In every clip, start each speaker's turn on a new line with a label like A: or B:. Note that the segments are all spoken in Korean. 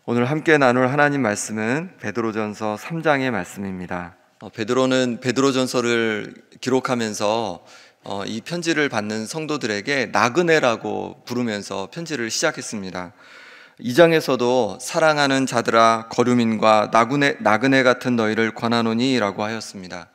A: 오늘 함께 나눌 하나님 말씀은 베드로전서 3장의 말씀입니다.
B: 베드로는 베드로전서를 기록하면서 이 편지를 받는 성도들에게 나그네라고 부르면서 편지를 시작했습니다. 2장에서도 사랑하는 자들아 거류민과 나그네 같은 너희를 권하노니 라고 하였습니다.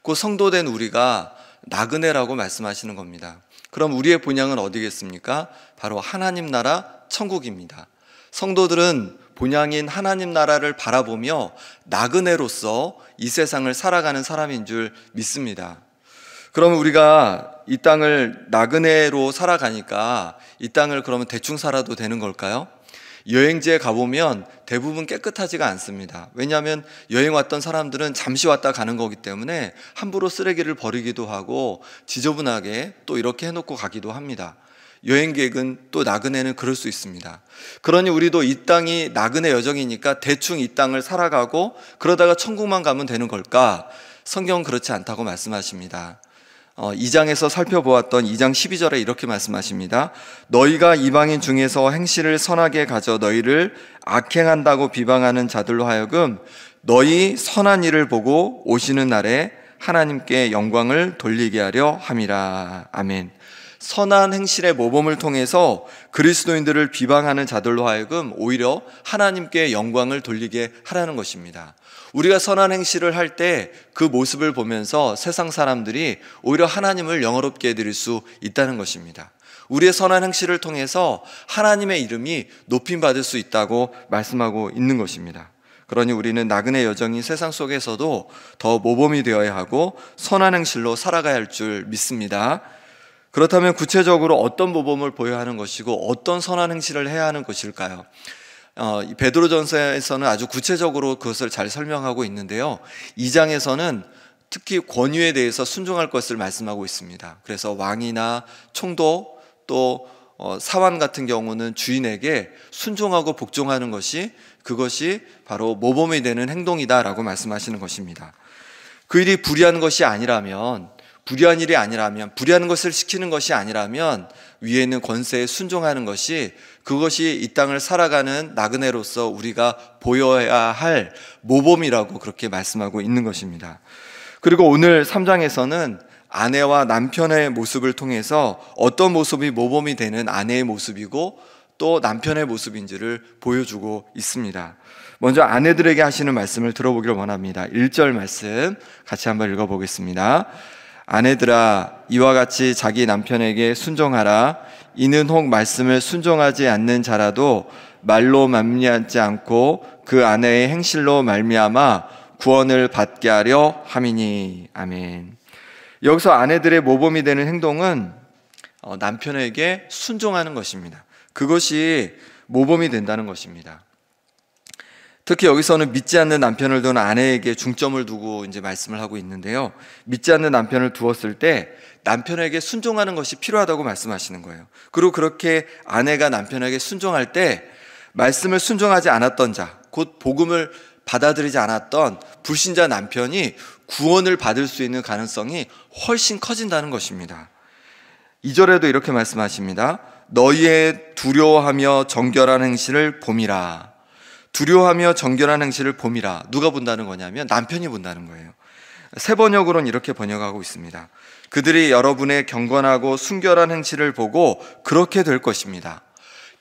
B: 그 성도된 우리가 나그네라고 말씀하시는 겁니다. 그럼 우리의 본향은 어디겠습니까? 바로 하나님 나라 천국입니다. 성도들은 본향인 하나님 나라를 바라보며 나그네로서 이 세상을 살아가는 사람인 줄 믿습니다. 그러면 우리가 이 땅을 나그네로 살아가니까 이 땅을 그러면 대충 살아도 되는 걸까요? 여행지에 가보면 대부분 깨끗하지가 않습니다. 왜냐하면 여행 왔던 사람들은 잠시 왔다 가는 거기 때문에 함부로 쓰레기를 버리기도 하고 지저분하게 또 이렇게 해놓고 가기도 합니다. 여행객은 또 나그네는 그럴 수 있습니다. 그러니 우리도 이 땅이 나그네 여정이니까 대충 이 땅을 살아가고 그러다가 천국만 가면 되는 걸까? 성경은 그렇지 않다고 말씀하십니다. 2장에서 살펴보았던 2장 12절에 이렇게 말씀하십니다. 너희가 이방인 중에서 행실을 선하게 가져 너희를 악행한다고 비방하는 자들로 하여금 너희 선한 일을 보고 오시는 날에 하나님께 영광을 돌리게 하려 함이라. 아멘. 선한 행실의 모범을 통해서 그리스도인들을 비방하는 자들로 하여금 오히려 하나님께 영광을 돌리게 하라는 것입니다. 우리가 선한 행실을 할 때 그 모습을 보면서 세상 사람들이 오히려 하나님을 영화롭게 해드릴 수 있다는 것입니다. 우리의 선한 행실을 통해서 하나님의 이름이 높임받을 수 있다고 말씀하고 있는 것입니다. 그러니 우리는 나그네 여정이 세상 속에서도 더 모범이 되어야 하고 선한 행실로 살아가야 할 줄 믿습니다. 그렇다면 구체적으로 어떤 모범을 보여야 하는 것이고 어떤 선한 행실을 해야 하는 것일까요? 베드로전서에서는 아주 구체적으로 그것을 잘 설명하고 있는데요. 2장에서는 특히 권위에 대해서 순종할 것을 말씀하고 있습니다. 그래서 왕이나 총독 또 사환 같은 경우는 주인에게 순종하고 복종하는 것이 그것이 바로 모범이 되는 행동이다라고 말씀하시는 것입니다. 그 일이 불의한 것이 아니라면 불의한 것을 시키는 것이 아니라면 위에 있는 권세에 순종하는 것이 그것이 이 땅을 살아가는 나그네로서 우리가 보여야 할 모범이라고 그렇게 말씀하고 있는 것입니다. 그리고 오늘 3장에서는 아내와 남편의 모습을 통해서 어떤 모습이 모범이 되는 아내의 모습이고 또 남편의 모습인지를 보여주고 있습니다. 먼저 아내들에게 하시는 말씀을 들어보기를 원합니다. 1절 말씀 같이 한번 읽어보겠습니다. 아내들아 이와 같이 자기 남편에게 순종하라. 이는 혹 말씀을 순종하지 않는 자라도 말로 말미암지 않고 그 아내의 행실로 말미암아 구원을 받게 하려 함이니. 아멘. 여기서 아내들의 모범이 되는 행동은 남편에게 순종하는 것입니다. 그것이 모범이 된다는 것입니다. 특히 여기서는 믿지 않는 남편을 둔 아내에게 중점을 두고 이제 말씀을 하고 있는데요. 믿지 않는 남편을 두었을 때 남편에게 순종하는 것이 필요하다고 말씀하시는 거예요. 그리고 그렇게 아내가 남편에게 순종할 때 말씀을 순종하지 않았던 자, 곧 복음을 받아들이지 않았던 불신자 남편이 구원을 받을 수 있는 가능성이 훨씬 커진다는 것입니다. 2절에도 이렇게 말씀하십니다. 너희의 두려워하며 정결한 행실을 봄이라. 두려워하며 정결한 행실을 봄이라. 누가 본다는 거냐면 남편이 본다는 거예요. 새 번역으로는 이렇게 번역하고 있습니다. 그들이 여러분의 경건하고 순결한 행실을 보고 그렇게 될 것입니다.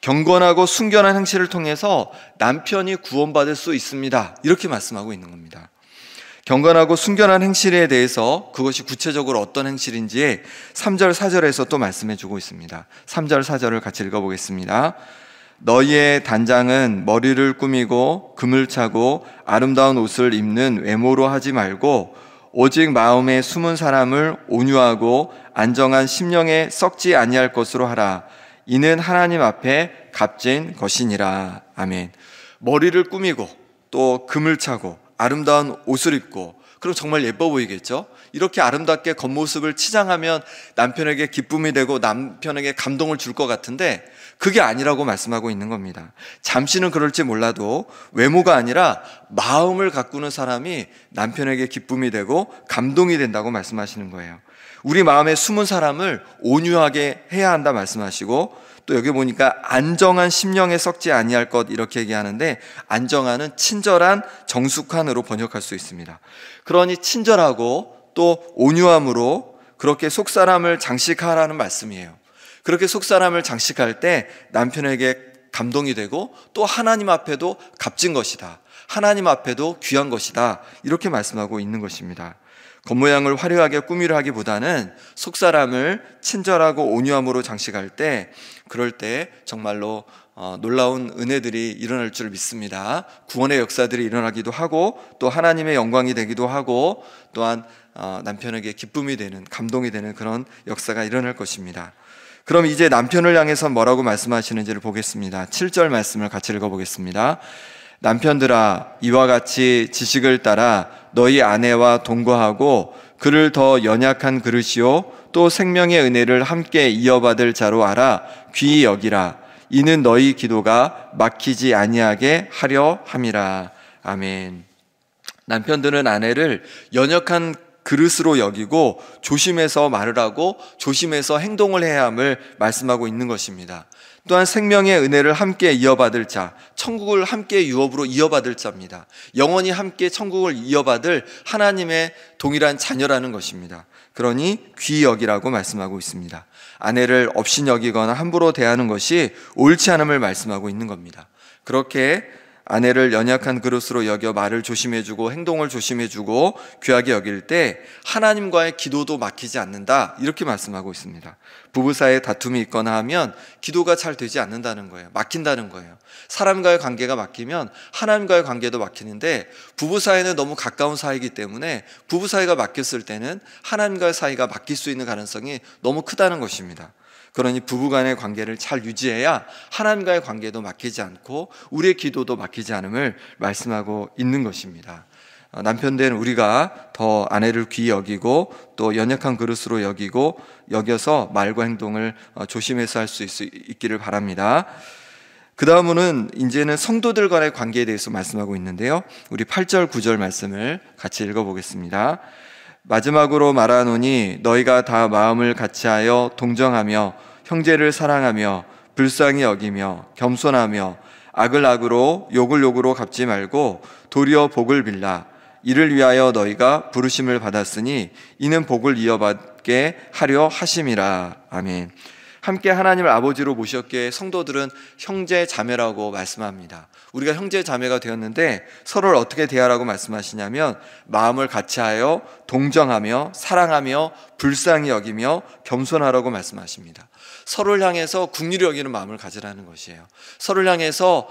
B: 경건하고 순결한 행실을 통해서 남편이 구원받을 수 있습니다. 이렇게 말씀하고 있는 겁니다. 경건하고 순결한 행실에 대해서 그것이 구체적으로 어떤 행실인지 3절 4절에서 또 말씀해 주고 있습니다. 3절 4절을 같이 읽어보겠습니다. 너희의 단장은 머리를 꾸미고 금을 차고 아름다운 옷을 입는 외모로 하지 말고 오직 마음에 숨은 사람을 온유하고 안정한 심령에 썩지 아니할 것으로 하라. 이는 하나님 앞에 값진 것이니라. 아멘. 머리를 꾸미고 또 금을 차고 아름다운 옷을 입고 그럼 정말 예뻐 보이겠죠? 이렇게 아름답게 겉모습을 치장하면 남편에게 기쁨이 되고 남편에게 감동을 줄 것 같은데 그게 아니라고 말씀하고 있는 겁니다. 잠시는 그럴지 몰라도 외모가 아니라 마음을 가꾸는 사람이 남편에게 기쁨이 되고 감동이 된다고 말씀하시는 거예요. 우리 마음에 숨은 사람을 온유하게 해야 한다 말씀하시고, 또 여기 보니까 안정한 심령에 썩지 아니할 것 이렇게 얘기하는데, 안정한은 친절한, 정숙한으로 번역할 수 있습니다. 그러니 친절하고 또 온유함으로 그렇게 속사람을 장식하라는 말씀이에요. 그렇게 속사람을 장식할 때 남편에게 감동이 되고 또 하나님 앞에도 값진 것이다, 하나님 앞에도 귀한 것이다, 이렇게 말씀하고 있는 것입니다. 겉모양을 화려하게 꾸미려 하기보다는 속사람을 친절하고 온유함으로 장식할 때, 그럴 때 정말로 놀라운 은혜들이 일어날 줄 믿습니다. 구원의 역사들이 일어나기도 하고 또 하나님의 영광이 되기도 하고, 또한 남편에게 기쁨이 되는, 감동이 되는 그런 역사가 일어날 것입니다. 그럼 이제 남편을 향해서 뭐라고 말씀하시는지를 보겠습니다. 7절 말씀을 같이 읽어보겠습니다. 남편들아, 이와 같이 지식을 따라 너희 아내와 동거하고 그를 더 연약한 그릇이요 또 생명의 은혜를 함께 이어받을 자로 알아 귀히 여기라. 이는 너희 기도가 막히지 아니하게 하려 함이라. 아멘. 남편들은 아내를 연약한 그릇으로 여기고 조심해서 말을 하고 조심해서 행동을 해야 함을 말씀하고 있는 것입니다. 또한 생명의 은혜를 함께 이어받을 자, 천국을 함께 유업으로 이어받을 자입니다. 영원히 함께 천국을 이어받을 하나님의 동일한 자녀라는 것입니다. 그러니 귀히 여기라고 말씀하고 있습니다. 아내를 업신여기거나 함부로 대하는 것이 옳지 않음을 말씀하고 있는 겁니다. 그렇게 아내를 연약한 그릇으로 여겨 말을 조심해주고 행동을 조심해주고 귀하게 여길 때 하나님과의 기도도 막히지 않는다, 이렇게 말씀하고 있습니다. 부부 사이에 다툼이 있거나 하면 기도가 잘 되지 않는다는 거예요. 막힌다는 거예요. 사람과의 관계가 막히면 하나님과의 관계도 막히는데, 부부 사이는 너무 가까운 사이이기 때문에 부부 사이가 막혔을 때는 하나님과의 사이가 막힐 수 있는 가능성이 너무 크다는 것입니다. 그러니 부부간의 관계를 잘 유지해야 하나님과의 관계도 막히지 않고 우리의 기도도 막히지 않음을 말씀하고 있는 것입니다. 남편된 우리가 더 아내를 귀히 여기고 또 연약한 그릇으로 여겨서 말과 행동을 조심해서 할 수 있기를 바랍니다. 그 다음은 이제는 성도들 간의 관계에 대해서 말씀하고 있는데요. 우리 8절 9절 말씀을 같이 읽어보겠습니다. 마지막으로 말하노니 너희가 다 마음을 같이하여 동정하며 형제를 사랑하며 불쌍히 여기며 겸손하며 악을 악으로 욕을 욕으로 갚지 말고 도리어 복을 빌라. 이를 위하여 너희가 부르심을 받았으니 이는 복을 이어받게 하려 하심이라. 아멘. 함께 하나님을 아버지로 모셨기에 성도들은 형제 자매라고 말씀합니다. 우리가 형제 자매가 되었는데 서로를 어떻게 대하라고 말씀하시냐면 마음을 같이하여 동정하며 사랑하며 불쌍히 여기며 겸손하라고 말씀하십니다. 서로를 향해서 긍휼히 여기는 마음을 가지라는 것이에요. 서로를 향해서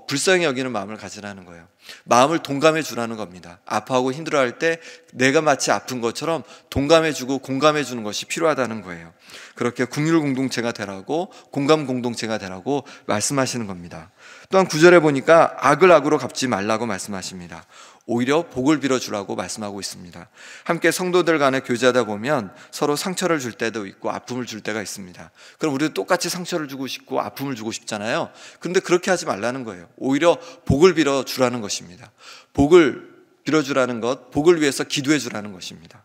B: 불쌍히 여기는 마음을 가지라는 거예요. 마음을 동감해 주라는 겁니다. 아파하고 힘들어할 때 내가 마치 아픈 것처럼 동감해 주고 공감해 주는 것이 필요하다는 거예요. 그렇게 긍휼 공동체가 되라고, 공감 공동체가 되라고 말씀하시는 겁니다. 또한 9절에 보니까 악을 악으로 갚지 말라고 말씀하십니다. 오히려 복을 빌어주라고 말씀하고 있습니다. 함께 성도들 간에 교제하다 보면 서로 상처를 줄 때도 있고 아픔을 줄 때가 있습니다. 그럼 우리도 똑같이 상처를 주고 싶고 아픔을 주고 싶잖아요. 그런데 그렇게 하지 말라는 거예요. 오히려 복을 빌어주라는 것입니다. 복을 빌어주라는 것, 복을 위해서 기도해 주라는 것입니다.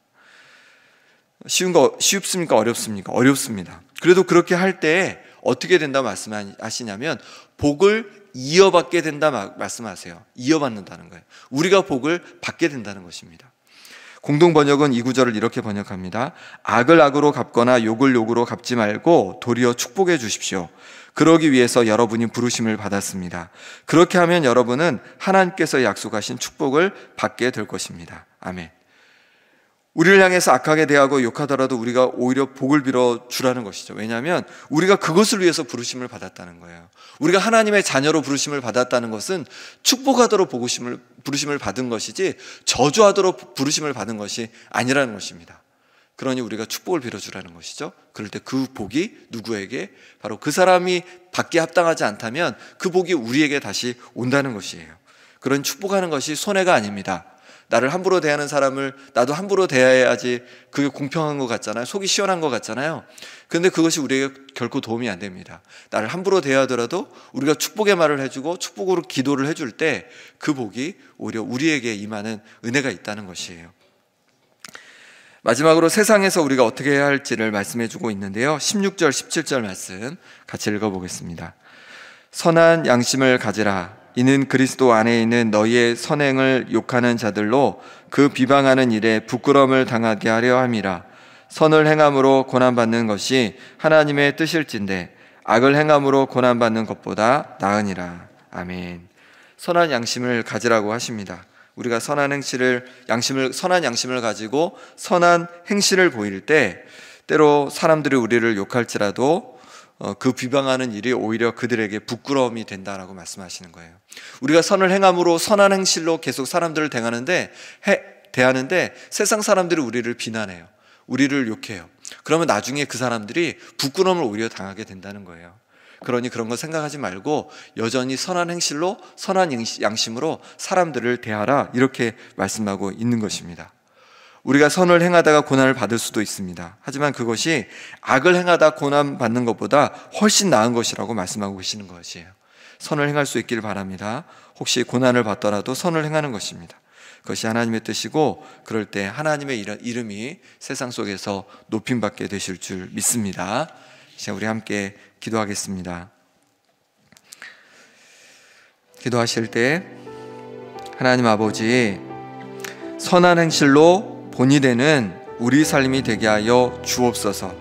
B: 쉽습니까? 어렵습니까? 어렵습니다. 그래도 그렇게 할 때 어떻게 된다 말씀하시냐면 복을 이어받게 된다 말씀하세요. 이어받는다는 거예요. 우리가 복을 받게 된다는 것입니다. 공동 번역은 이 구절을 이렇게 번역합니다. 악을 악으로 갚거나 욕을 욕으로 갚지 말고 도리어 축복해 주십시오. 그러기 위해서 여러분이 부르심을 받았습니다. 그렇게 하면 여러분은 하나님께서 약속하신 축복을 받게 될 것입니다. 아멘. 우리를 향해서 악하게 대하고 욕하더라도 우리가 오히려 복을 빌어주라는 것이죠. 왜냐하면 우리가 그것을 위해서 부르심을 받았다는 거예요. 우리가 하나님의 자녀로 부르심을 받았다는 것은 축복하도록 부르심을 받은 것이지 저주하도록 부르심을 받은 것이 아니라는 것입니다. 그러니 우리가 축복을 빌어주라는 것이죠. 그럴 때 그 복이 누구에게? 바로 그 사람이 받기에 합당하지 않다면 그 복이 우리에게 다시 온다는 것이에요. 그런 축복하는 것이 손해가 아닙니다. 나를 함부로 대하는 사람을 나도 함부로 대해야지 그게 공평한 것 같잖아요. 속이 시원한 것 같잖아요. 그런데 그것이 우리에게 결코 도움이 안 됩니다. 나를 함부로 대하더라도 우리가 축복의 말을 해주고 축복으로 기도를 해줄 때 그 복이 오히려 우리에게 임하는 은혜가 있다는 것이에요. 마지막으로 세상에서 우리가 어떻게 해야 할지를 말씀해 주고 있는데요. 16절, 17절 말씀 같이 읽어보겠습니다. 선한 양심을 가지라. 이는 그리스도 안에 있는 너희의 선행을 욕하는 자들로 그 비방하는 일에 부끄러움을 당하게 하려 함이라. 선을 행함으로 고난받는 것이 하나님의 뜻일진데 악을 행함으로 고난받는 것보다 나으니라. 아멘. 선한 양심을 가지라고 하십니다. 우리가 선한 양심을 가지고 선한 행실을 보일 때 때로 사람들이 우리를 욕할지라도 그 비방하는 일이 오히려 그들에게 부끄러움이 된다라고 말씀하시는 거예요. 우리가 선을 행함으로 선한 행실로 계속 사람들을 대하는데 세상 사람들이 우리를 비난해요. 우리를 욕해요. 그러면 나중에 그 사람들이 부끄러움을 오히려 당하게 된다는 거예요. 그러니 그런 거 생각하지 말고 여전히 선한 행실로 선한 양심으로 사람들을 대하라, 이렇게 말씀하고 있는 것입니다. 우리가 선을 행하다가 고난을 받을 수도 있습니다. 하지만 그것이 악을 행하다 고난받는 것보다 훨씬 나은 것이라고 말씀하고 계시는 것이에요. 선을 행할 수 있기를 바랍니다. 혹시 고난을 받더라도 선을 행하는 것입니다. 그것이 하나님의 뜻이고 그럴 때 하나님의 이름이 세상 속에서 높임받게 되실 줄 믿습니다. 이제 우리 함께 기도하겠습니다. 기도하실 때 하나님 아버지, 선한 행실로 본이 되는 우리 삶이 되게 하여 주옵소서.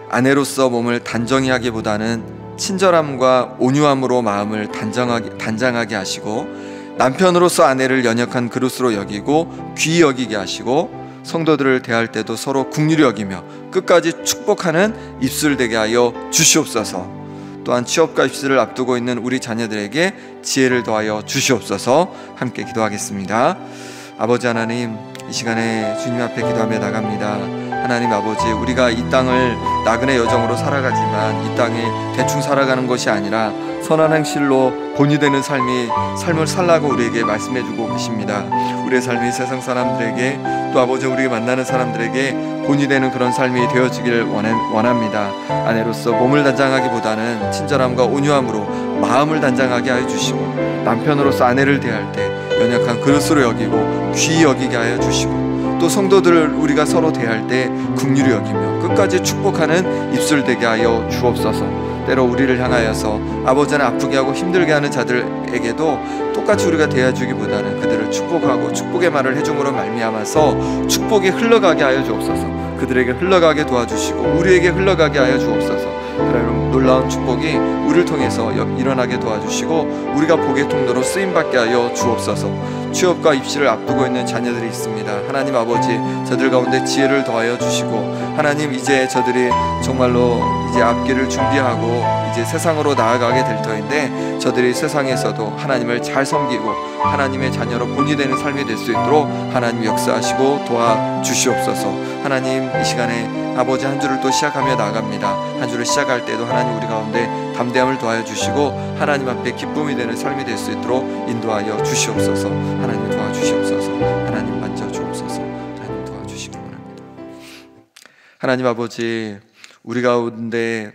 B: 아내로서 몸을 단정히 하기보다는 친절함과 온유함으로 마음을 단장하게 하시고, 남편으로서 아내를 연약한 그릇으로 여기고 귀히 여기게 하시고, 성도들을 대할 때도 서로 긍휼히 여기며 끝까지 축복하는 입술 되게 하여 주시옵소서. 또한 취업과 입시를 앞두고 있는 우리 자녀들에게 지혜를 더하여 주시옵소서. 함께 기도하겠습니다. 아버지 하나님, 이 시간에 주님 앞에 기도하며 나갑니다. 하나님 아버지, 우리가 이 땅을 나그네 여정으로 살아가지만 이 땅에 대충 살아가는 것이 아니라 선한 행실로 본이 되는 삶을 살라고 우리에게 말씀해 주고 계십니다. 우리의 삶이 세상 사람들에게, 또 아버지 우리가 만나는 사람들에게 본이 되는 그런 삶이 되어지기를 원합니다. 아내로서 몸을 단장하기보다는 친절함과 온유함으로 마음을 단장하게 하여 주시고, 남편으로서 아내를 대할 때 연약한 그릇으로 여기고 귀히 여기게 하여 주시고, 또 성도들을 우리가 서로 대할 때 긍휼히 여기며 끝까지 축복하는 입술 되게 하여 주옵소서. 때로 우리를 향하여서 아버지는 아프게 하고 힘들게 하는 자들에게도 똑같이 우리가 대해주기보다는 그들을 축복하고 축복의 말을 해줌으로 말미암아서 축복이 흘러가게 하여 주옵소서. 그들에게 흘러가게 도와주시고 우리에게 흘러가게 하여 주옵소서. 그런 놀라운 축복이 우리를 통해서 일어나게 도와주시고 우리가 복의 통로로 쓰임받게 하여 주옵소서. 취업과 입시를 앞두고 있는 자녀들이 있습니다. 하나님 아버지, 저들 가운데 지혜를 더하여 주시고, 하나님 이제 저들이 정말로 이제 앞길을 준비하고 이제 세상으로 나아가게 될 터인데, 저들이 세상에서도 하나님을 잘 섬기고 하나님의 자녀로 본이 되는 삶이 될 수 있도록 하나님 역사하시고 도와주시옵소서. 하나님 이 시간에 아버지 한 주를 또 시작하며 나아갑니다. 한 주를 시작할 때도 하나님 우리 가운데 담대함을 더하여 주시고 하나님 앞에 기쁨이 되는 삶이 될 수 있도록 인도하여 주시옵소서. 하나님 도와주시옵소서. 하나님 만져주옵소서. 하나님 도와주시기 원합니다. 하나님 아버지, 우리 가운데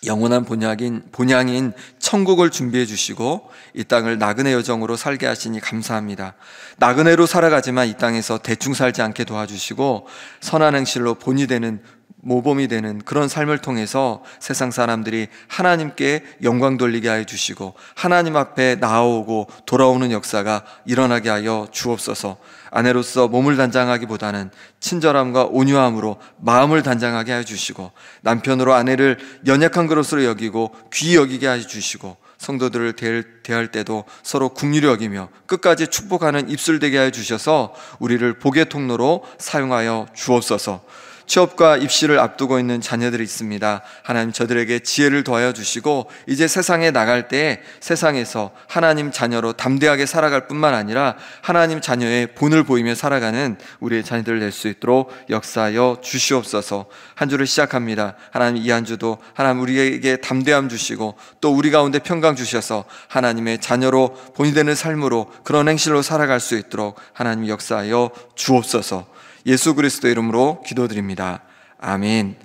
B: 영원한 본향인 천국을 준비해 주시고 이 땅을 나그네 여정으로 살게 하시니 감사합니다. 나그네로 살아가지만 이 땅에서 대충 살지 않게 도와주시고 선한 행실로 본이 되는, 모범이 되는 그런 삶을 통해서 세상 사람들이 하나님께 영광 돌리게 하여 주시고 하나님 앞에 나아오고 돌아오는 역사가 일어나게 하여 주옵소서. 아내로서 몸을 단장하기보다는 친절함과 온유함으로 마음을 단장하게 하여 주시고, 남편으로 아내를 연약한 그릇으로 여기고 귀히 여기게 하여 주시고, 성도들을 대할 때도 서로 긍휼히 여기며 끝까지 축복하는 입술 되게 하여 주셔서 우리를 복의 통로로 사용하여 주옵소서. 취업과 입시를 앞두고 있는 자녀들이 있습니다. 하나님 저들에게 지혜를 더하여 주시고 이제 세상에 나갈 때 세상에서 하나님 자녀로 담대하게 살아갈 뿐만 아니라 하나님 자녀의 본을 보이며 살아가는 우리의 자녀들을 낼 수 있도록 역사하여 주시옵소서. 한 주를 시작합니다. 하나님 이 한 주도 하나님 우리에게 담대함 주시고 또 우리 가운데 평강 주셔서 하나님의 자녀로 본이 되는 삶으로 그런 행실로 살아갈 수 있도록 하나님 역사하여 주옵소서. 예수 그리스도 이름으로 기도드립니다. 아멘.